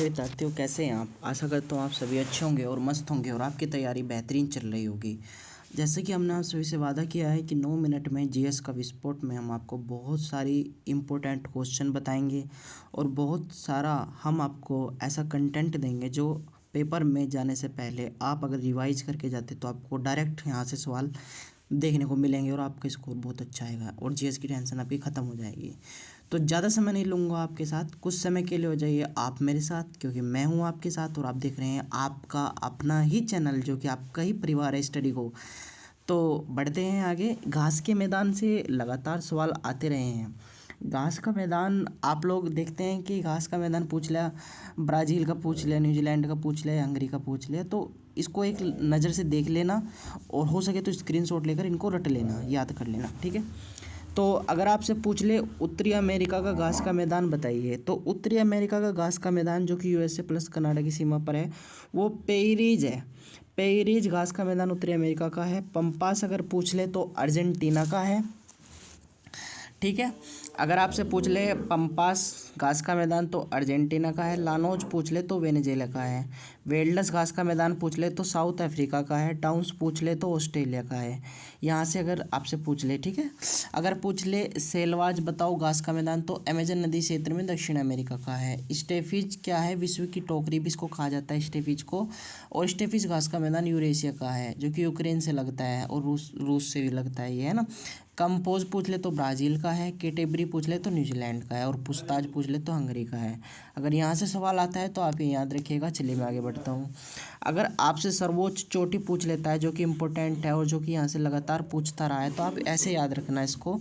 विद्यार्थियों, कैसे हैं आप। आशा करता हूँ आप सभी अच्छे होंगे और मस्त होंगे और आपकी तैयारी बेहतरीन चल रही होगी। जैसे कि हमने आप सभी से वादा किया है कि 9 मिनट में जीएस का विस्फोट में हम आपको बहुत सारी इम्पोर्टेंट क्वेश्चन बताएंगे और बहुत सारा हम आपको ऐसा कंटेंट देंगे जो पेपर में जाने से पहले आप अगर रिवाइज करके जाते तो आपको डायरेक्ट यहाँ से सवाल देखने को मिलेंगे और आपका स्कोर बहुत अच्छा आएगा और जीएस की टेंशन आपकी ख़त्म हो जाएगी। तो ज़्यादा समय नहीं लूँगा आपके साथ, कुछ समय के लिए हो जाइए आप मेरे साथ, क्योंकि मैं हूँ आपके साथ और आप देख रहे हैं आपका अपना ही चैनल जो कि आपका ही परिवार है स्टडी को। तो बढ़ते हैं आगे। घास के मैदान से लगातार सवाल आते रहे हैं। घास का मैदान आप लोग देखते हैं कि घास का मैदान पूछ लिया, ब्राज़ील का पूछ लिया, न्यूजीलैंड का पूछ लिया, हंगरी का पूछ लिया, तो इसको एक नज़र से देख लेना और हो सके तो स्क्रीनशॉट लेकर इनको रट लेना, याद कर लेना, ठीक है। तो अगर आपसे पूछ ले उत्तरी अमेरिका का घास का मैदान बताइए, तो उत्तरी अमेरिका का घास का मैदान जो कि यूएसए प्लस कनाडा की सीमा पर है वो पेरिज है। पेरिज घास का मैदान उत्तरी अमेरिका का है। पंपास अगर पूछ ले तो अर्जेंटीना का है, ठीक है। अगर आपसे पूछ ले पंपास घास का मैदान तो अर्जेंटीना का है। लानोज पूछ ले तो वेनेजुएला का है। वेल्डस घास का मैदान पूछ ले तो साउथ अफ्रीका का है। डाउन्स पूछ ले तो ऑस्ट्रेलिया का है। यहाँ से अगर आपसे पूछ ले, ठीक है। अगर पूछ ले सेलवाज बताओ घास का मैदान तो अमेजन नदी क्षेत्र में दक्षिण अमेरिका का है। स्टेफिज क्या है, विश्व की टोकरी भी इसको कहा जाता है स्टेफिज को। और स्टेफिज घास का मैदान यूरेशिया का है जो कि यूक्रेन से लगता है और रूस से भी लगता है, ये है ना। कंपोज पूछ ले तो ब्राज़ील का है। कैटेबरी पूछ ले तो न्यूजीलैंड का है और पुछताछ पूछ ले तो हंगरी का है। अगर यहाँ से सवाल आता है तो आप ये याद रखिएगा। चलिए मैं आगे बढ़ता हूँ। अगर आपसे सर्वोच्च चोटी पूछ लेता है जो कि इम्पोर्टेंट है और जो कि यहाँ से लगातार पूछता रहा है तो आप ऐसे याद रखना इसको,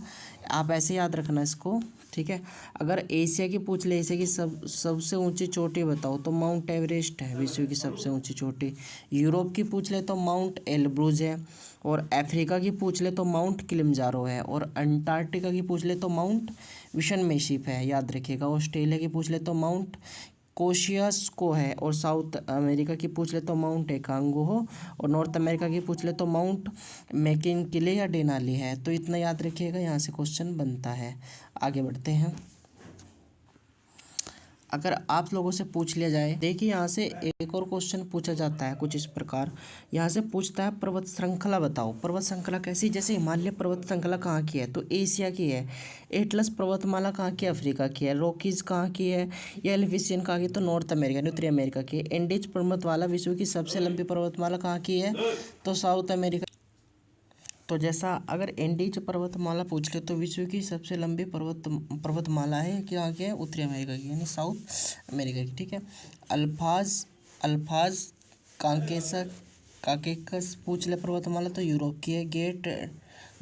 आप ऐसे याद रखना इसको, ठीक है। अगर एशिया की पूछ ले, एशिया की सबसे ऊंची चोटी बताओ तो माउंट एवरेस्ट है विश्व की सबसे ऊंची चोटी। यूरोप की पूछ ले तो माउंट एल्ब्रूज है। और अफ्रीका की पूछ ले तो माउंट किलिमंजारो है। और अंटार्कटिका की पूछ ले तो माउंट विशन मेशिप है, याद रखिएगा। ऑस्ट्रेलिया की पूछ ले तो माउंट कोशियास्को है। और साउथ अमेरिका की पूछ ले तो माउंट एकांगो हो। और नॉर्थ अमेरिका की पूछ ले तो माउंट मैकिनकिले या डेनाली है। तो इतना याद रखिएगा, यहाँ से क्वेश्चन बनता है। आगे बढ़ते हैं। अगर आप लोगों से पूछ लिया जाए, देखिए यहाँ से एक और क्वेश्चन पूछा जाता है कुछ इस प्रकार। यहाँ से पूछता है पर्वत श्रृंखला बताओ। पर्वत श्रृंखला कैसी, जैसे हिमालय पर्वत श्रृंखला कहाँ की है तो एशिया की है। एटलस पर्वतमाला कहाँ की है, अफ्रीका की है। रॉकीज कहाँ की है या एल्पिसियन कहाँ की तो नॉर्थ अमेरिका उत्तरी अमेरिका की है। एंडीज पर्वतमाला विश्व की सबसे लंबी पर्वतमाला कहाँ की है तो साउथ अमेरिका। तो जैसा अगर एंडीज पर्वतमाला पूछ ले तो विश्व की सबसे लंबी पर्वतमाला है क्या की है, उत्तरी अमेरिका की यानी साउथ अमेरिका की, ठीक है। अल्फाज काकेकस पूछ ले पर्वतमाला तो यूरोप की है।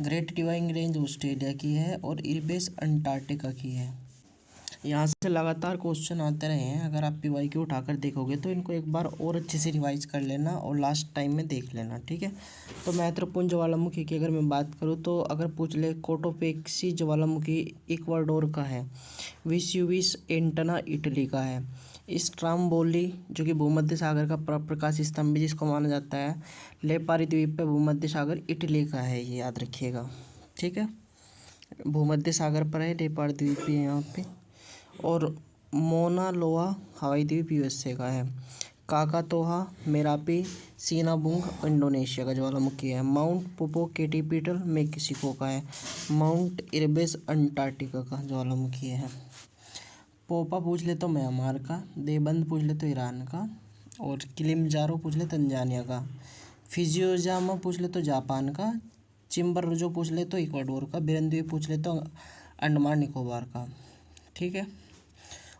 ग्रेट डिवाइंग रेंज ऑस्ट्रेलिया की है। और इरबेस अंटार्कटिका की है। यहाँ से लगातार क्वेश्चन आते रहे हैं। अगर आप PYQ उठाकर देखोगे तो इनको एक बार और अच्छे से रिवाइज कर लेना और लास्ट टाइम में देख लेना, ठीक है। तो महत्वपूर्ण ज्वालामुखी की अगर मैं बात करूँ तो अगर पूछ ले कोटोपेक्सी ज्वालामुखी इक्वाडोर का है। वेसुवियस एंटना इटली का है। स्ट्राम्बोली जो कि भूमध्य सागर का प्रकाश स्तंभ जिसको माना जाता है। लेपारी द्वीप पे भूमध्य सागर इटली का है, ये याद रखिएगा, ठीक है। भूमध्य सागर पर है, लेपार द्वीप भी है यहाँ पे। और मोना लोआ हवाई द्वीप यूएसए का है। काकातोहा मेरापी सीनाबुंग इंडोनेशिया का ज्वालामुखी है। माउंट पोपोकेटीपिटल मेक्सिको का है। माउंट इरबेस अंटार्कटिका का ज्वालामुखी है। पोपा पूछ ले तो म्यांमार का। देवबंद पूछ ले तो ईरान का। और किलिमंजारो पूछ ले तंजानिया का। फिजियोजामा पूछ ले तो जापान का। चिम्बरजो पूछ ले तो इक्वाडोर का। बिरंद्वीप पूछ ले तो अंडमान निकोबार का, ठीक है।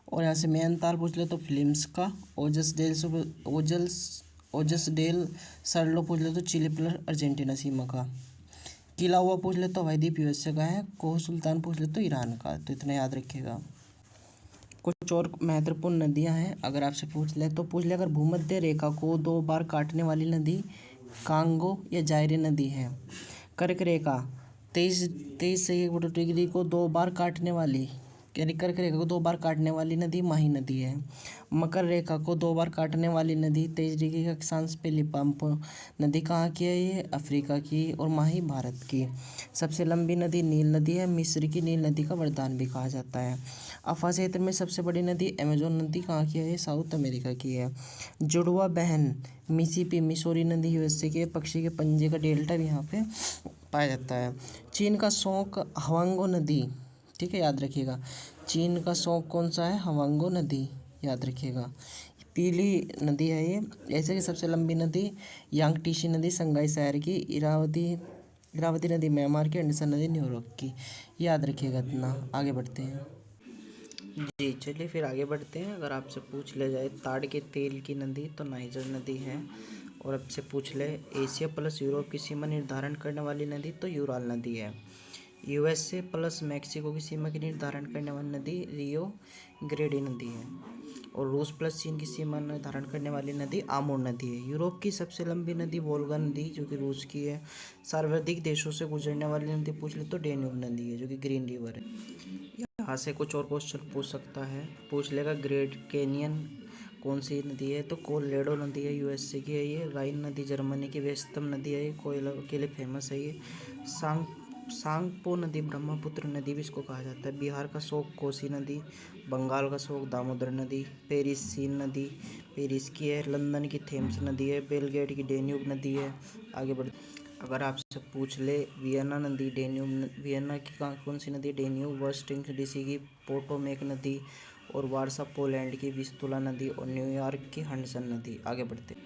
और यहाँ से मेहनताल पूछ ले तो फिलिप्स का। ओजस डेल सर्लो पूछ ले तो चिली प्लस अर्जेंटीना सीमा का। किला हुआ पूछ ले तो हवाई द्वीप यूएसए का है। कोह सुल्तान पूछ ले तो ईरान का। तो इतना याद रखिएगा। कुछ और महत्वपूर्ण नदियाँ हैं अगर आपसे पूछ ले तो पूछ ले अगर भूमध्य रेखा को 2 बार काटने वाली नदी कांगो या जायरे नदी है। कर्क रेखा 23 से 1 डिग्री को 2 बार काटने वाली यानी कर्क रेखा को 2 बार काटने वाली नदी माही नदी है। मकर रेखा को 2 बार काटने वाली नदी तेज डिग्री का अक्षांश पे लिम्पोपो नदी कहाँ की है? ये अफ्रीका की, और माही भारत की। सबसे लंबी नदी नील नदी है, मिस्र की नील नदी का वरदान भी कहा जाता है। अफा क्षेत्र में सबसे बड़ी नदी अमेजोन नदी कहाँ की है? ये साउथ अमेरिका की है। जुड़वा बहन मिसिसिपी मिसौरी नदी यूएसए के, पक्षी के पंजे का डेल्टा भी यहाँ पे पाया जाता है। चीन का शौक हवांगो नदी, ठीक है, याद रखिएगा। चीन का शौक कौन सा है? हवांगो नदी, याद रखिएगा। पीली नदी है ये। ऐसे की सबसे लंबी नदी यांगटीसी नदी संघाई शहर की, इरावती नदी म्यांमार की, एंडरसन नदी न्यूयॉर्क की, याद रखिएगा इतना। आगे बढ़ते हैं जी, चलिए फिर आगे बढ़ते हैं। अगर आपसे पूछ ले जाए ताड़ के तेल की नदी तो नाइजर नदी है, और आपसे पूछ ले एशिया प्लस यूरोप की सीमा निर्धारण करने वाली नदी तो यूराल नदी है। यूएसए प्लस मैक्सिको की सीमा की निर्धारण करने वाली नदी रियो ग्रेडे नदी है, और रूस प्लस चीन की सीमा निर्धारण करने वाली नदी आमूर नदी है। यूरोप की सबसे लंबी नदी वोल्गा नदी जो कि रूस की है। सर्वाधिक देशों से गुजरने वाली नदी पूछ ले तो डेन्यूब नदी है जो कि ग्रीन रिवर है। यहाँ से कुछ और क्वेश्चन पूछ सकता है, पूछ लेगा ग्रेट कैनियन कौन सी नदी है? तो कोलोराडो नदी है, यूएसए की है ये। राइन नदी जर्मनी की व्यस्तम नदी है, ये कोयला के लिए फेमस है ये। सांगपो नदी ब्रह्मपुत्र नदी भी इसको कहा जाता है। बिहार का शोक कोसी नदी, बंगाल का शोक दामोदर नदी, पेरिस सीन नदी पेरिस की है, लंदन की थेम्स नदी है, बेलग्रेड की डेन्यूब नदी है। आगे बढ़, अगर आपसे पूछ ले वियना नदी डेन्यूब, वियना की कौन सी नदी? डेन्यूब। वाशिंगटन डीसी की पोटोमेक नदी, और वारसा पोलैंड की विस्तुला नदी, और न्यूयॉर्क की हडसन नदी। आगे बढ़ते,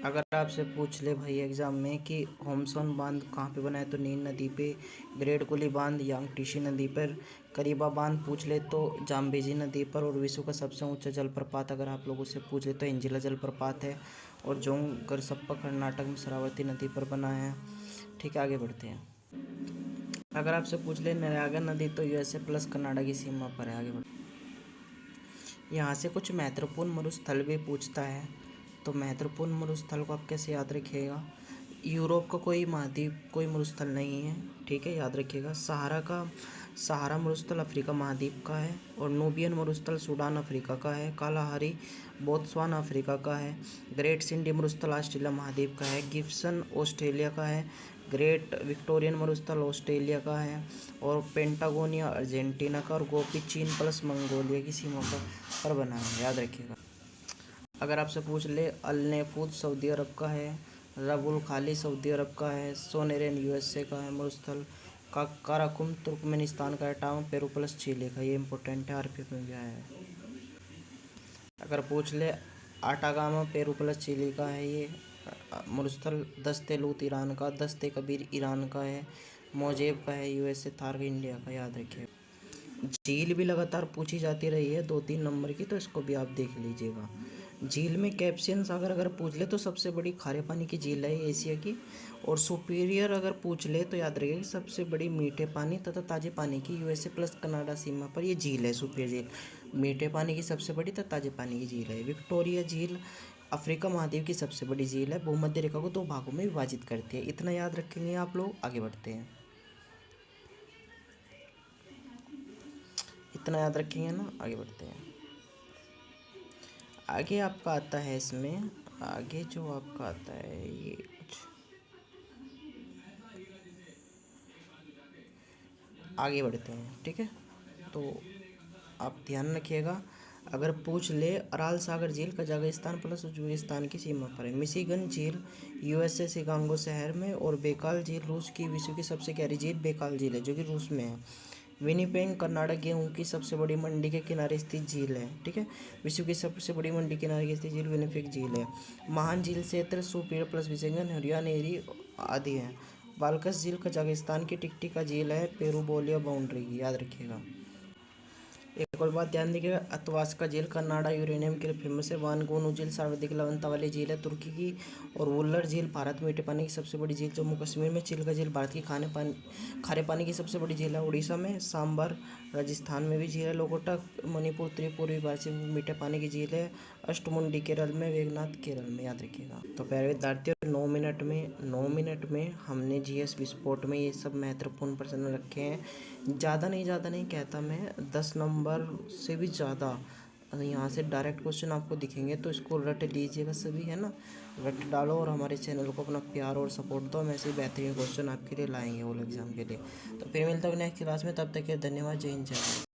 अगर आपसे पूछ ले भाई एग्जाम में कि होमसन बांध कहाँ पे बना है? तो नील नदी पे। ग्रेट कुली बांध यांगटीसी नदी पर। करीबा बांध पूछ ले तो जाम्बेजी नदी पर। और विश्व का सबसे ऊंचा जलप्रपात अगर आप लोगों से पूछ ले तो एंजिला जलप्रपात है, और जोंगरसप्पा कर्नाटक में शरावती नदी पर बना है। ठीक है, आगे बढ़ते हैं। अगर आपसे पूछ ले नयागर नदी तो यूएसए प्लस कनाडा की सीमा पर है। आगे बढ़ते, यहाँ से कुछ महत्वपूर्ण मरुस्थल भी पूछता है, तो महत्वपूर्ण मरुस्थल को आप कैसे याद रखिएगा? यूरोप का कोई महाद्वीप कोई मरुस्थल नहीं है, ठीक है, याद रखिएगा। सहारा मरुस्थल अफ्रीका महाद्वीप का है, और नूबियन मरुस्थल सूडान अफ्रीका का है। कालाहारी बोत्सवाना अफ्रीका का है। ग्रेट सिंडी मरुस्थल ऑस्ट्रेलिया महाद्वीप का है। गिब्सन ऑस्ट्रेलिया का है। ग्रेट विक्टोरियन मरुस्थल ऑस्ट्रेलिया का है, और पेंटागोनिया अर्जेंटीना का, और गोपी चीन प्लस मंगोलिया की सीमा पर बना है, याद रखिएगा। अगर आपसे पूछ ले अल नेफूद सऊदी अरब का है, रबुल खाली सऊदी अरब का है, सोनेरेन यूएसए का है मरुस्थल, काराकुम तुर्कमेनिस्तान का है, टाउन पेरू प्लस चिली का, ये इंपॉर्टेंट है, आरपीएफ में भी आया है। अगर पूछ ले आटागामा पेरू प्लस चिली का है ये मरुस्थल, दस्ते लूत ईरान का, दस्ते कबीर ईरान का है, मोजेब का है यूएसए, थार इंडिया का, याद रखिए। झील भी लगातार पूछी जाती रही है 2-3 नंबर की, तो इसको भी आप देख लीजिएगा। झील में कैप्सियन सागर अगर पूछ ले तो सबसे बड़ी खारे पानी की झील है एशिया की, और सुपीरियर अगर पूछ ले तो याद रखिएगा कि सबसे बड़ी मीठे पानी तथा ताजे पानी की यूएसए प्लस कनाडा सीमा पर ये झील है। सुपीरियर झील मीठे पानी की सबसे बड़ी तथा ताजे पानी की झील है। विक्टोरिया झील अफ्रीका महाद्वीप की सबसे बड़ी झील है, भूमध्य रेखा को 2 भागों में विभाजित करती है। इतना याद रखेंगे आप लोग, आगे बढ़ते हैं। इतना याद रखेंगे ना, आगे बढ़ते हैं। आगे आपका आता है इसमें, आगे जो आपका आता है ये कुछ आगे बढ़ते हैं, ठीक है। तो आप ध्यान रखिएगा। अगर पूछ ले अराल सागर झील कजाकिस्तान प्लस उज्बेकिस्तान की सीमा पर है। मिशिगन झील यूएसए शिकागो शहर में, और बेकाल झील रूस की विश्व की सबसे गहरी झील बेकाल झील है जो कि रूस में है। विनिपेग कर्नाटक गेहूं की सबसे बड़ी मंडी के किनारे स्थित झील है, ठीक है। विश्व की सबसे बड़ी मंडी किनारे स्थित झील विनिपेग झील है। महान झील क्षेत्र सुपीर प्लस विसेंगन हरिया नेरी आदि हैं। बाल्कस झील कजाकिस्तान की टिकटिका झील है, पेरू बोलिया बाउंड्री की, याद रखिएगा। एक कोई बात ध्यान दीजिएगा, अतवास्का झील कर्नाडा यूरेनियम के लिए फेमस है। वानगुनु झील सर्वाधिक लवणता वाली झील है तुर्की की। और वुल्लर झील भारत में मीठे पानी की सबसे बड़ी झील। जम्मू कश्मीर में चिल्का झील भारत की खारे पानी की सबसे बड़ी झील है। उड़ीसा में सांबर, राजस्थान में भी झील है लोकोटक, मणिपुर त्रिपुरी भारत से मीठे पानी की झील है। अष्टमुंडी केरल में, वेगनाथ केरल में, याद रखिएगा। तो प्यारे विद्यार्थियों, 9 मिनट में हमने जीएस विस्फोट में ये सब महत्वपूर्ण प्रश्न रखे हैं। ज़्यादा नहीं कहता मैं, 10 नंबर से भी ज़्यादा यहाँ से डायरेक्ट क्वेश्चन आपको दिखेंगे, तो इसको रट लीजिएगा सभी, है ना। रट डालो और हमारे चैनल को अपना प्यार और सपोर्ट दो। हम ऐसे ही बेहतरीन क्वेश्चन आपके लिए लाएंगे वो एग्जाम के लिए। तो फिर मिलता हूँ नेक्स्ट क्लास में, तब तक के धन्यवाद। जय हिंद, जय भारत।